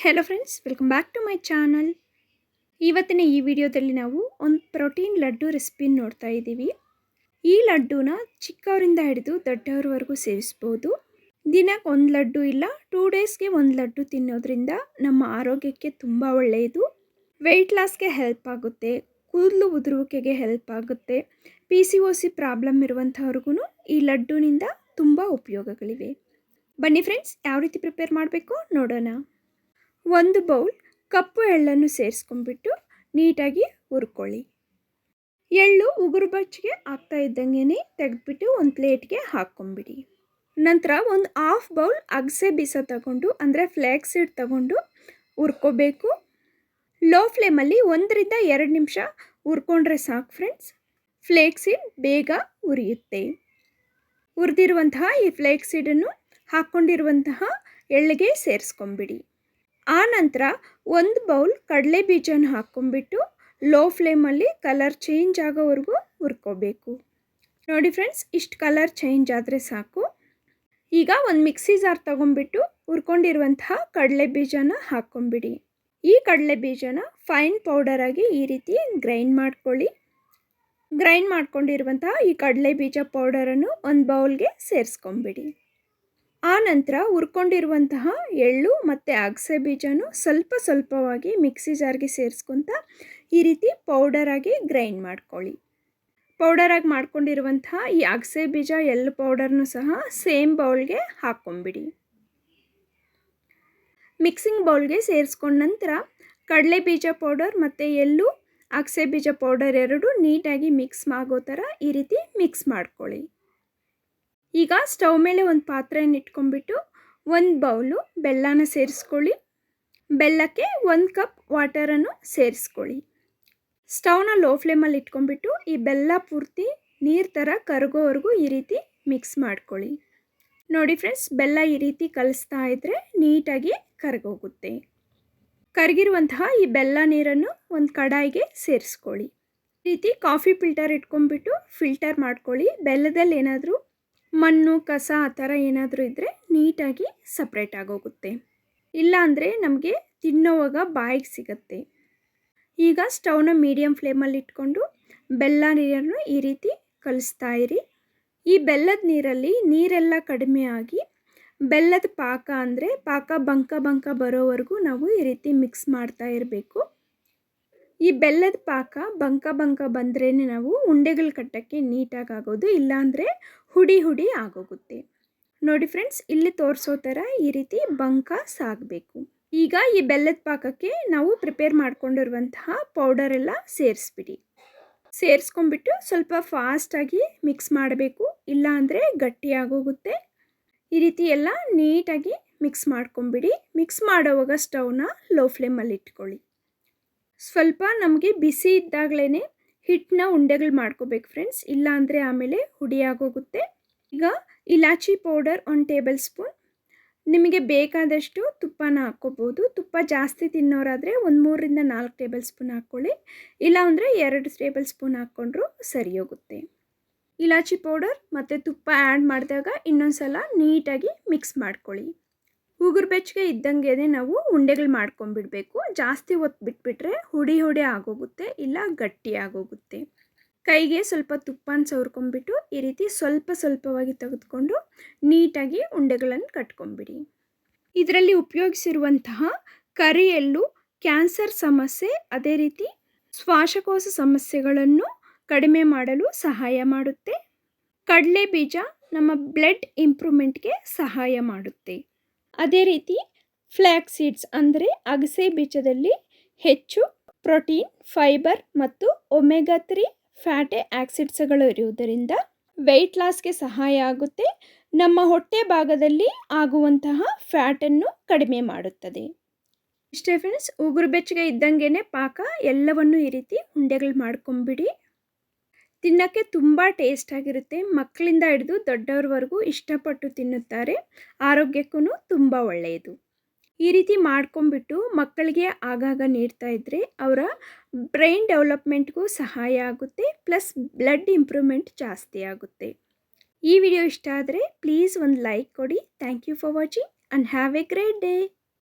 Hello friends, welcome back to my channel. ಇವತ್ತಿನ ಈ ವಿಡಿಯೋದಲ್ಲಿ ನಾವು ಒಂದು ಪ್ರೋಟೀನ್ ಲಡ್ಡು ರೆಸಿಪಿ ನೋಡ್ತಾ ಇದ್ದೀವಿ. ಈ ಲಡ್ಡುನ ಚಿಕ್ಕವರಿಂದ ಹಿಡಿದು ದೊಡ್ಡವರವರೆಗೂ ಸೇವಿಸ್ಬೋದು. ದಿನಕ್ಕೆ ಒಂದು ಲಡ್ಡು ಇಲ್ಲ 2 ಡೇಸ್ಗೆ ಒಂದು ಲಡ್ಡು ತಿನ್ನೋದ್ರಿಂದ ನಮ್ಮ ಆರೋಗ್ಯಕ್ಕೆ ತುಂಬ ಒಳ್ಳೆಯದು. ವೆಯ್ಟ್ ಲಾಸ್ಗೆ ಹೆಲ್ಪ್ ಆಗುತ್ತೆ, ಕೂದಲು ಉದುರುವಿಕೆಗೆ ಹೆಲ್ಪ್ ಆಗುತ್ತೆ. PCOS ಪ್ರಾಬ್ಲಮ್ ಇರುವಂಥವ್ರಿಗೂ ಈ ಲಡ್ಡುನಿಂದ ತುಂಬ ಉಪಯೋಗಗಳಿವೆ. ಬನ್ನಿ ಫ್ರೆಂಡ್ಸ್, ಯಾವ ರೀತಿ ಪ್ರಿಪೇರ್ ಮಾಡಬೇಕು ನೋಡೋಣ. ಒಂದು ಬೌಲ್ ಕಪ್ಪು ಎಳ್ಳನ್ನು ಸೇರಿಸ್ಕೊಂಡ್ಬಿಟ್ಟು ನೀಟಾಗಿ ಹುರ್ಕೊಳ್ಳಿ. ಎಳ್ಳು ಉಗುರು ಬಚ್ಚಿಗೆ ಆಗ್ತಾ ಇದ್ದಂಗೆ ತೆಗೆದ್ಬಿಟ್ಟು ಒಂದು ಪ್ಲೇಟ್ಗೆ ಹಾಕ್ಕೊಂಬಿಡಿ. ನಂತರ ಒಂದು ಹಾಫ್ ಬೌಲ್ ಅಗಸೆ ಬೀಜ ತಗೊಂಡು ಅಂದರೆ ಫ್ಲ್ಯಾಕ್ಸ್ ಸೀಡ್ ತಗೊಂಡು ಹುರ್ಕೋಬೇಕು. ಲೋ ಫ್ಲೇಮಲ್ಲಿ 1-2 ನಿಮಿಷ ಹುರ್ಕೊಂಡ್ರೆ ಸಾಕು ಫ್ರೆಂಡ್ಸ್. ಫ್ಲೇಕ್ಸ್ ಸೀಡ್ ಬೇಗ ಉರಿಯುತ್ತೆ. ಹುರಿದಿರುವಂತಹ ಈ ಫ್ಲೇಕ್ಸ್ ಸೀಡನ್ನು ಹಾಕ್ಕೊಂಡಿರುವಂತಹ ಎಳ್ಳಿಗೆ ಸೇರಿಸ್ಕೊಂಬಿಡಿ. ಆ ನಂತರ ಒಂದು ಬೌಲ್ ಕಡಲೆ ಬೀಜನ ಹಾಕ್ಕೊಂಬಿಟ್ಟು ಲೋ ಫ್ಲೇಮಲ್ಲಿ ಕಲರ್ ಚೇಂಜ್ ಆಗೋವರೆಗೂ ಹುರ್ಕೋಬೇಕು. ನೋಡಿ ಫ್ರೆಂಡ್ಸ್, ಇಷ್ಟು ಕಲರ್ ಚೇಂಜ್ ಆದರೆ ಸಾಕು. ಈಗ ಒಂದು ಮಿಕ್ಸಿ ಜಾರ್ ತೊಗೊಂಬಿಟ್ಟು ಹುರ್ಕೊಂಡಿರುವಂತಹ ಕಡಲೆ ಬೀಜನ ಹಾಕ್ಕೊಂಬಿಡಿ. ಈ ಕಡಲೆ ಬೀಜನ ಫೈನ್ ಪೌಡರ್ ಆಗಿ ಈ ರೀತಿ ಗ್ರೈಂಡ್ ಮಾಡ್ಕೊಳ್ಳಿ. ಗ್ರೈಂಡ್ ಮಾಡ್ಕೊಂಡಿರುವಂತಹ ಈ ಕಡಲೆ ಬೀಜ ಪೌಡರನ್ನು ಒಂದು ಬೌಲ್ಗೆ ಸೇರಿಸ್ಕೊಂಬಿಡಿ. ಆ ನಂತರ ಹುರ್ಕೊಂಡಿರುವಂತಹ ಎಳ್ಳು ಮತ್ತು ಅಗಸೆ ಬೀಜನೂ ಸ್ವಲ್ಪವಾಗಿ ಮಿಕ್ಸಿ ಜಾರ್ಗೆ ಸೇರಿಸ್ಕೊತ ಈ ರೀತಿ ಪೌಡರಾಗಿ ಗ್ರೈಂಡ್ ಮಾಡ್ಕೊಳ್ಳಿ. ಪೌಡರಾಗಿ ಮಾಡ್ಕೊಂಡಿರುವಂತಹ ಈ ಅಗಸೆ ಬೀಜ ಎಳ್ಳು ಪೌಡರ್ನೂ ಸಹ ಸೇಮ್ ಬೌಲ್ಗೆ ಹಾಕ್ಕೊಂಬಿಡಿ. ಮಿಕ್ಸಿಂಗ್ ಬೌಲ್ಗೆ ಸೇರಿಸ್ಕೊಂಡ ನಂತರ ಕಡಲೆ ಬೀಜ ಪೌಡರ್ ಮತ್ತು ಎಳ್ಳು ಅಗಸೆ ಬೀಜ ಪೌಡರ್ ಎರಡೂ ನೀಟಾಗಿ ಮಿಕ್ಸ್ ಆಗೋ ಥರ ಈ ರೀತಿ ಮಿಕ್ಸ್ ಮಾಡ್ಕೊಳ್ಳಿ. ಈಗ ಸ್ಟವ್ ಮೇಲೆ ಒಂದು ಪಾತ್ರೆಯನ್ನು ಇಟ್ಕೊಂಡ್ಬಿಟ್ಟು ಒಂದು ಬೌಲು ಬೆಲ್ಲನ ಸೇರಿಸ್ಕೊಳ್ಳಿ. ಬೆಲ್ಲಕ್ಕೆ 1 ಕಪ್ ವಾಟರನ್ನು ಸೇರಿಸ್ಕೊಳ್ಳಿ. ಸ್ಟವ್ನ ಲೋ ಫ್ಲೇಮಲ್ಲಿ ಇಟ್ಕೊಂಡ್ಬಿಟ್ಟು ಈ ಬೆಲ್ಲ ಪೂರ್ತಿ ನೀರು ಥರ ಕರಗೋವರೆಗೂ ಈ ರೀತಿ ಮಿಕ್ಸ್ ಮಾಡ್ಕೊಳ್ಳಿ. ನೋಡಿ ಫ್ರೆಂಡ್ಸ್, ಬೆಲ್ಲ ಈ ರೀತಿ ಕಲಿಸ್ತಾ ಇದ್ದರೆ ನೀಟಾಗಿ ಕರಗೋಗುತ್ತೆ. ಕರಗಿರುವಂತಹ ಈ ಬೆಲ್ಲ ನೀರನ್ನು ಒಂದು ಕಡಾಯಿಗೆ ಸೇರಿಸ್ಕೊಳ್ಳಿ. ಈ ರೀತಿ ಕಾಫಿ ಫಿಲ್ಟರ್ ಇಟ್ಕೊಂಡ್ಬಿಟ್ಟು ಫಿಲ್ಟರ್ ಮಾಡ್ಕೊಳ್ಳಿ. ಬೆಲ್ಲದಲ್ಲಿ ಏನಾದರೂ ಮಣ್ಣು ಕಸ ಆ ಥರ ಏನಾದರೂ ಇದ್ದರೆ ನೀಟಾಗಿ ಸಪ್ರೇಟ್ ಆಗೋಗುತ್ತೆ. ಇಲ್ಲಾಂದರೆ ನಮಗೆ ತಿನ್ನೋವಾಗ ಬಾಯಿಗೆ ಸಿಗುತ್ತೆ. ಈಗ ಸ್ಟವ್ನ ಮೀಡಿಯಮ್ ಫ್ಲೇಮಲ್ಲಿ ಇಟ್ಕೊಂಡು ಬೆಲ್ಲ ನೀರನ್ನು ಈ ರೀತಿ ಕಲಿಸ್ತಾ ಇರಿ. ಈ ಬೆಲ್ಲದ ನೀರಲ್ಲಿ ನೀರೆಲ್ಲ ಕಡಿಮೆ ಆಗಿ ಬೆಲ್ಲದ ಪಾಕ ಅಂದರೆ ಪಾಕ ಬಂಕ ಬರೋವರೆಗೂ ನಾವು ಈ ರೀತಿ ಮಿಕ್ಸ್ ಮಾಡ್ತಾ ಇರಬೇಕು. ಈ ಬೆಲ್ಲದ ಪಾಕ ಬಂಕ ಬಂದ್ರೇ ನಾವು ಉಂಡೆಗಳು ಕಟ್ಟೋಕ್ಕೆ ನೀಟಾಗಿ ಆಗೋದು, ಇಲ್ಲಾಂದರೆ ಹುಡಿ ಆಗೋಗುತ್ತೆ. ನೋಡಿ ಫ್ರೆಂಡ್ಸ್, ಇಲ್ಲಿ ತೋರಿಸೋ ಥರ ಈ ರೀತಿ ಬಂಕ ಸಾಗಬೇಕು. ಈಗ ಈ ಬೆಲ್ಲದ ಪಾಕಕ್ಕೆ ನಾವು ಪ್ರಿಪೇರ್ ಮಾಡ್ಕೊಂಡಿರುವಂತಹ ಪೌಡರ್ ಎಲ್ಲ ಸೇರಿಸ್ಬಿಡಿ. ಸೇರಿಸ್ಕೊಂಡ್ಬಿಟ್ಟು ಸ್ವಲ್ಪ ಫಾಸ್ಟಾಗಿ ಮಿಕ್ಸ್ ಮಾಡಬೇಕು, ಇಲ್ಲಾಂದರೆ ಗಟ್ಟಿಯಾಗೋಗುತ್ತೆ. ಈ ರೀತಿ ಎಲ್ಲ ನೀಟಾಗಿ ಮಿಕ್ಸ್ ಮಾಡ್ಕೊಂಬಿಡಿ. ಮಿಕ್ಸ್ ಮಾಡೋವಾಗ ಸ್ಟವ್ನ ಲೋ ಫ್ಲೇಮಲ್ಲಿ ಇಟ್ಕೊಳ್ಳಿ. ಸ್ವಲ್ಪ ನಮಗೆ ಬಿಸಿ ಇದ್ದಾಗಲೇ ಹಿಟ್ಟನ್ನ ಉಂಡೆಗಳು ಮಾಡ್ಕೋಬೇಕು ಫ್ರೆಂಡ್ಸ್, ಇಲ್ಲಾಂದರೆ ಆಮೇಲೆ ಹುಡಿಯಾಗೋಗುತ್ತೆ. ಈಗ ಇಲಾಚಿ ಪೌಡರ್ 1 ಟೇಬಲ್ ಸ್ಪೂನ್, ನಿಮಗೆ ಬೇಕಾದಷ್ಟು ತುಪ್ಪನ ಹಾಕ್ಕೋಬೋದು. ತುಪ್ಪ ಜಾಸ್ತಿ ತಿನ್ನೋರಾದರೆ 3-4 ಟೇಬಲ್ ಸ್ಪೂನ್ ಹಾಕ್ಕೊಳ್ಳಿ, ಇಲ್ಲ ಅಂದರೆ 2 ಟೇಬಲ್ ಸ್ಪೂನ್ ಹಾಕ್ಕೊಂಡ್ರೂ ಸರಿ ಹೋಗುತ್ತೆ. ಇಲಾಚಿ ಪೌಡರ್ ಮತ್ತು ತುಪ್ಪ ಆ್ಯಡ್ ಮಾಡಿದಾಗ ಇನ್ನೊಂದು ಸಲ ನೀಟಾಗಿ ಮಿಕ್ಸ್ ಮಾಡ್ಕೊಳ್ಳಿ. ಉಗುರು ಬೆಚ್ಚಗೆ ಇದ್ದಂಗೆ ನಾವು ಉಂಡೆಗಳು ಮಾಡ್ಕೊಂಡ್ಬಿಡ್ಬೇಕು. ಜಾಸ್ತಿ ಹೊತ್ತು ಬಿಟ್ಬಿಟ್ರೆ ಹುಡಿ ಆಗೋಗುತ್ತೆ, ಇಲ್ಲ ಗಟ್ಟಿ ಆಗೋಗುತ್ತೆ. ಕೈಗೆ ಸ್ವಲ್ಪ ತುಪ್ಪನ ಸವರ್ಕೊಂಡ್ಬಿಟ್ಟು ಈ ರೀತಿ ಸ್ವಲ್ಪವಾಗಿ ತೆಗೆದುಕೊಂಡು ನೀಟಾಗಿ ಉಂಡೆಗಳನ್ನು ಕಟ್ಕೊಂಡ್ಬಿಡಿ. ಇದರಲ್ಲಿ ಉಪಯೋಗಿಸಿರುವಂತಹ ಕರಿ ಎಳ್ಳು ಕ್ಯಾನ್ಸರ್ ಸಮಸ್ಯೆ, ಅದೇ ರೀತಿ ಶ್ವಾಸಕೋಶ ಸಮಸ್ಯೆಗಳನ್ನು ಕಡಿಮೆ ಮಾಡಲು ಸಹಾಯ ಮಾಡುತ್ತೆ. ಕಡಲೆ ಬೀಜ ನಮ್ಮ ಬ್ಲಡ್ ಇಂಪ್ರೂವ್ಮೆಂಟ್ಗೆ ಸಹಾಯ ಮಾಡುತ್ತೆ. ಅದೇ ರೀತಿ ಫ್ಲ್ಯಾಕ್ಸ್ ಸೀಡ್ಸ್ ಅಂದರೆ ಅಗಸೆ ಬೀಜದಲ್ಲಿ ಹೆಚ್ಚು ಪ್ರೋಟೀನ್, ಫೈಬರ್ ಮತ್ತು ಒಮೆಗಾ 3 ಫ್ಯಾಟಿ ಆ್ಯಸಿಡ್ಸ್ಗಳು ಇರುವುದರಿಂದ ವೆಯ್ಟ್ ಲಾಸ್ಗೆ ಸಹಾಯ ಆಗುತ್ತೆ. ನಮ್ಮ ಹೊಟ್ಟೆ ಭಾಗದಲ್ಲಿ ಆಗುವಂತಹ ಫ್ಯಾಟನ್ನು ಕಡಿಮೆ ಮಾಡುತ್ತದೆ. ಇಷ್ಟೇ ಫ್ರೆಂಡ್ಸ್, ಉಗುರು ಬೆಚ್ಚಗೆ ಇದ್ದಂಗೆ ಪಾಕ ಎಲ್ಲವನ್ನು ಈ ರೀತಿ ಉಂಡೆಗಳು ಮಾಡ್ಕೊಂಬಿಡಿ. ತಿನ್ನೋಕ್ಕೆ ತುಂಬ ಟೇಸ್ಟಾಗಿರುತ್ತೆ. ಮಕ್ಕಳಿಂದ ಹಿಡಿದು ದೊಡ್ಡವ್ರವರೆಗೂ ಇಷ್ಟಪಟ್ಟು ತಿನ್ನುತ್ತಾರೆ. ಆರೋಗ್ಯಕ್ಕೂ ತುಂಬ ಒಳ್ಳೆಯದು. ಈ ರೀತಿ ಮಾಡ್ಕೊಂಬಿಟ್ಟು ಮಕ್ಕಳಿಗೆ ಆಗಾಗ ನೀಡ್ತಾ ಇದ್ದರೆ ಅವರ ಬ್ರೈನ್ ಡೆವಲಪ್ಮೆಂಟ್ಗೂ ಸಹಾಯ ಆಗುತ್ತೆ, ಪ್ಲಸ್ ಬ್ಲಡ್ ಇಂಪ್ರೂವ್ಮೆಂಟ್ ಜಾಸ್ತಿ ಆಗುತ್ತೆ. ಈ ವಿಡಿಯೋ ಇಷ್ಟ ಆದರೆ ಪ್ಲೀಸ್ ಒಂದು ಲೈಕ್ ಕೊಡಿ. Thank you for watching and have a great day.